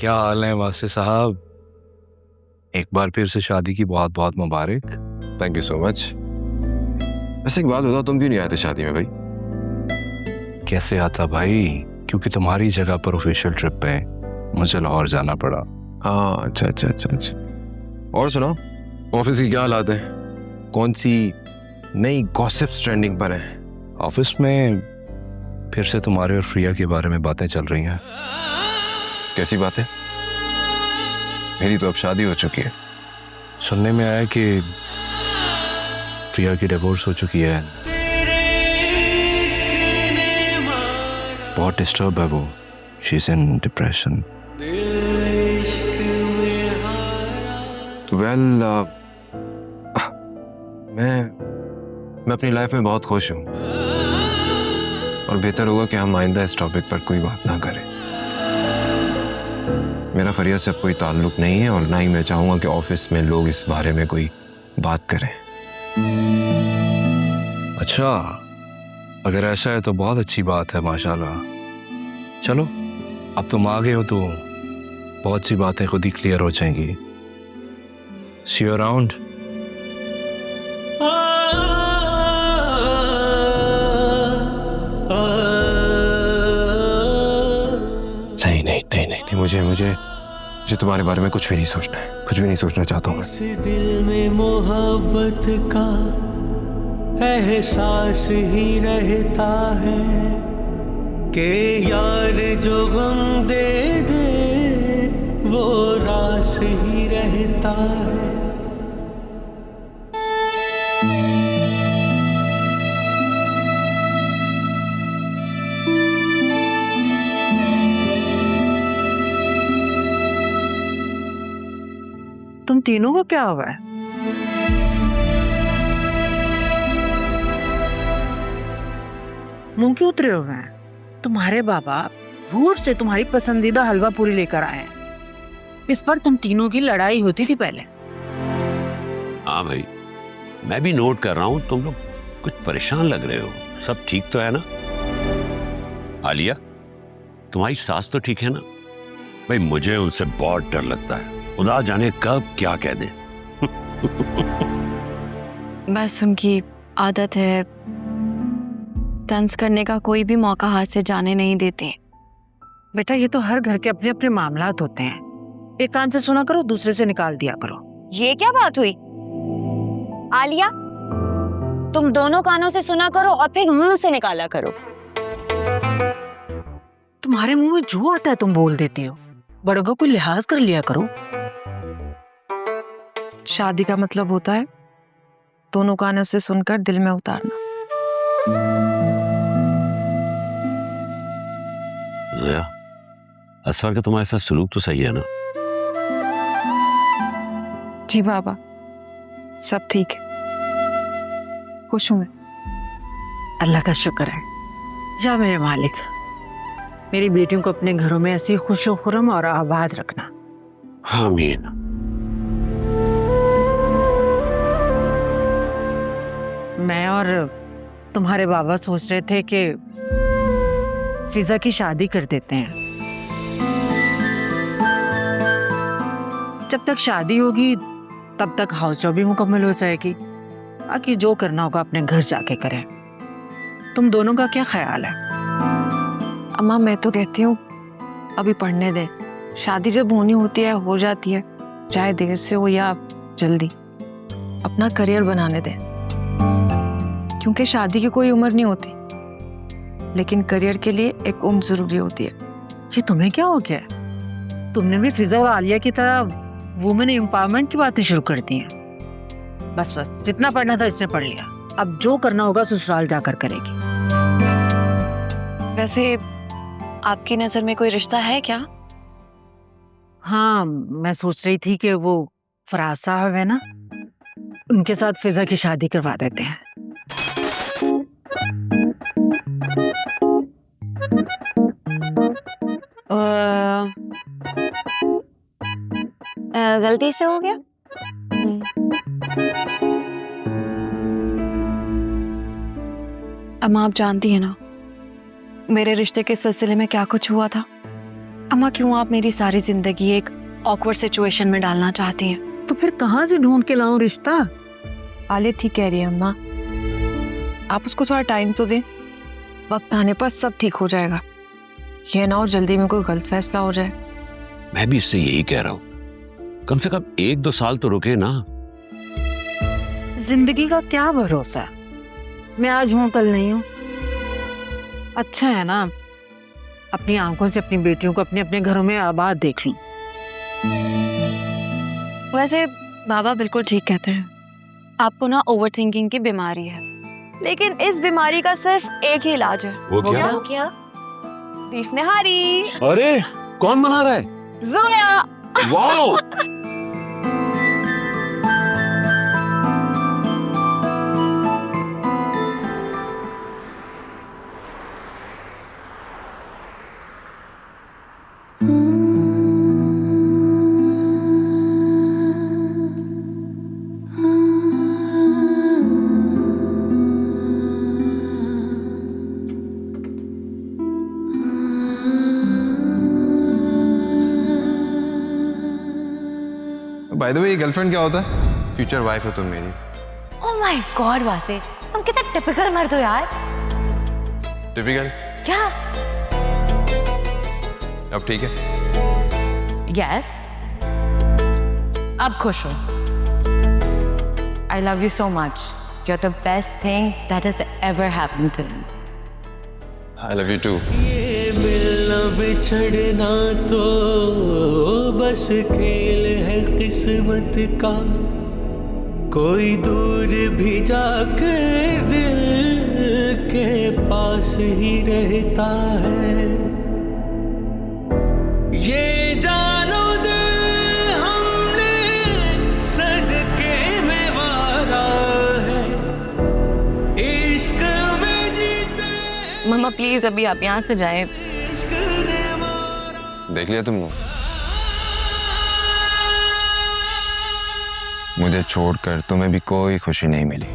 क्या हाल है वासे साहब? एक बार फिर से शादी की बहुत बहुत मुबारक। Thank you so much. वैसे एक बात बताओ, तुम क्यों नहीं आए थे शादी में भाई? कैसे आता भाई? क्योंकि तुम्हारी जगह पर ऑफिशियल ट्रिप पे मुझे लाहौर जाना पड़ा। हाँ, अच्छा अच्छा अच्छा अच्छा। और सुनाओ, ऑफिस की क्या हालात है? कौन सी नई गॉसिप्स ट्रेंडिंग पर है? ऑफिस में फिर से तुम्हारे और फ्रिया के बारे में बातें चल रही हैं। कैसी बात है? मेरी तो अब शादी हो चुकी है। सुनने में आया कि फ्रिया की डिवोर्स हो चुकी है। बहुत डिस्टर्ब है वो। She is in depression. Well, मैं अपनी लाइफ में बहुत खुश हूँ और बेहतर होगा कि हम आइंदा इस टॉपिक पर कोई बात ना करें। मेरा फरिया से अब कोई ताल्लुक नहीं है और ना ही मैं चाहूंगा कि ऑफिस में लोग इस बारे में कोई बात करें। अच्छा, अगर ऐसा है तो बहुत अच्छी बात है, माशाल्लाह। चलो, अब तुम आ गए हो तो बहुत सी बातें खुद ही क्लियर हो जाएंगी। सी यू अराउंड। नहीं, मुझे तुम्हारे बारे में कुछ भी नहीं सोचना है, कुछ भी नहीं सोचना चाहता हूँ। इस दिल में मोहब्बत का एहसास ही रहता है कि यार जो गम दे दे वो रास ही रहता है। तुम तीनों को क्या हुआ है? मुंह क्यों उतरे हुए हैं? तुम्हारे बाबा भूर से तुम्हारी पसंदीदा हलवा पूरी लेकर आए हैं। इस पर तुम तीनों की लड़ाई होती थी पहले। हाँ भाई, मैं भी नोट कर रहा हूँ, तुम लोग कुछ परेशान लग रहे हो। सब ठीक तो है ना? आलिया, तुम्हारी सास तो ठीक है ना? भाई मुझे उनसे बहुत डर लगता है, खुदा जाने कब क्या कह दे। बस उनकी आदत है, तंज करने का कोई भी मौका हाथ से जाने नहीं देते। बेटा, ये तो हर घर के अपने अपने मामलात होते हैं। एक कान से सुना करो, दूसरे से निकाल दिया करो। ये क्या बात हुई? आलिया, तुम दोनों कानों से सुना करो और फिर मुंह से निकाला करो। तुम्हारे मुंह में जो आता है तुम बोल देती हो। बड़ों का कोई लिहाज कर लिया करो। शादी का मतलब होता है दोनों कानों से सुनकर दिल में उतारना। ज़या, असफर का तुम्हारे साथ सलूक तो सही है ना? जी बाबा, सब ठीक है, खुश हूं मैं। अल्लाह का शुक्र है। या मेरे मालिक, मेरी बेटियों को अपने घरों में ऐसी खुशो खुरम और आबाद रखना। आमीन। मैं और तुम्हारे बाबा सोच रहे थे कि फिजा की शादी कर देते हैं। जब तक शादी होगी तब तक हाउस जॉब भी मुकम्मल हो जाएगी। बाकी जो करना होगा अपने घर जाके करें। तुम दोनों का क्या ख्याल है? अम्मा, मैं तो कहती हूँ अभी पढ़ने दे। शादी जब होनी होती है हो जाती है, चाहे देर से हो या जल्दी। अपना करियर बनाने दे, क्योंकि शादी की कोई उम्र नहीं होती, लेकिन करियर के लिए एक उम्र जरूरी होती है। ये तुम्हें क्या हो गया? तुमने भी फिजा और आलिया की तरह वुमेन एम्पावरमेंट की बातें शुरू कर दी हैं। बस बस, जितना पढ़ना था इसने पढ़ लिया। अब जो करना होगा ससुराल जाकर करेगी। वैसे आपकी नजर में कोई रिश्ता है क्या? हाँ, मैं सोच रही थी कि वो फराज साहब है ना, उनके साथ फिजा की शादी करवा देते हैं। गलती से हो गया। अम्मा, आप जानती है ना मेरे रिश्ते के सिलसिले में क्या कुछ हुआ था। अम्मा क्यों आप मेरी सारी जिंदगी एक ऑकवर्ड सिचुएशन में डालना चाहती हैं? तो फिर कहाँ से ढूंढ के लाऊं रिश्ता? आलिया ठीक कह रही है अम्मा, आप उसको थोड़ा टाइम तो दें, वक्त आने पर सब ठीक हो जाएगा। ये ना हो जल्दी में कोई गलत फैसला हो जाए। मैं भी इससे यही कह रहा हूं, कम से कम 1-2 साल तो रुके ना। जिंदगी का क्या भरोसा, मैं आज हूं कल नहीं हूं। अच्छा है ना अपनी आंखों से अपनी बेटियों को अपने अपने घरों में आबाद देख लूं। वैसे बाबा बिल्कुल ठीक कहते हैं, आपको ना ओवरथिंकिंग की बीमारी है, लेकिन इस बीमारी का सिर्फ एक ही इलाज है। वो क्या? वो क्या? बीफ निहारी। अरे कौन बना रहा है? Zoya. Wow! By the way, girlfriend क्या होता है? फ्यूचर वाइफ हो तुम मेरी। ओह माय गॉड वासे, तुम कितना टिपिकल मर्द हो यार। टिपिकल? क्या? अब ठीक है? यस, अब खुश हूँ। I love you so much, you are the best thing that has ever happened to me. I love you too. ये मिलना बिछड़ना तो बस खेल है किस्मत का, कोई दूर भी जाके दिल के पास ही रहता है। ये जानो दिल हमने सदके में वारा है, इश्क में जीते मम्मा प्लीज अभी आप यहाँ से जाएं। इश्क ने मारा। देख लिया तुमने? मुझे छोड़कर तुम्हें भी कोई खुशी नहीं मिली।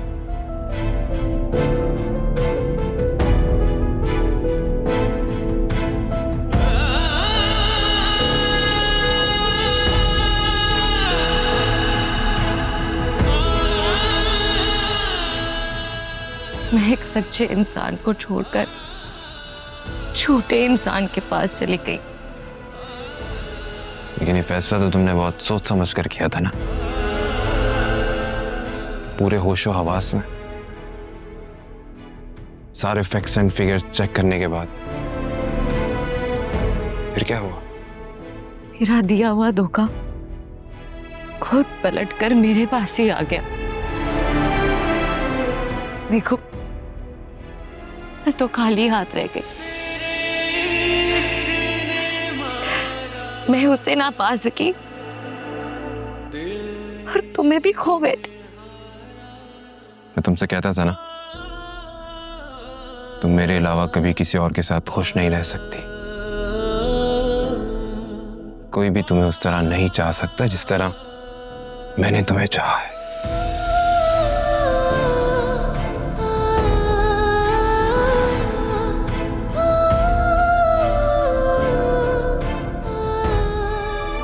मैं एक सच्चे इंसान को छोड़कर छोटे इंसान के पास चली गई। लेकिन ये फैसला तो तुमने बहुत सोच समझ कर किया था ना, पूरे होशो हवास में, सारे फैक्ट्स एंड फिगर चेक करने के बाद। फिर क्या हुआ? मेरा दिया हुआ धोखा खुद पलटकर मेरे पास ही आ गया। देखो मैं तो खाली हाथ रह गई। मैं उसे ना पा सकी और तुम्हें भी खो बैठी। मैं तुमसे कहता था ना, तुम मेरे अलावा कभी किसी और के साथ खुश नहीं रह सकती। कोई भी तुम्हें उस तरह नहीं चाह सकता जिस तरह मैंने तुम्हें चाहा है।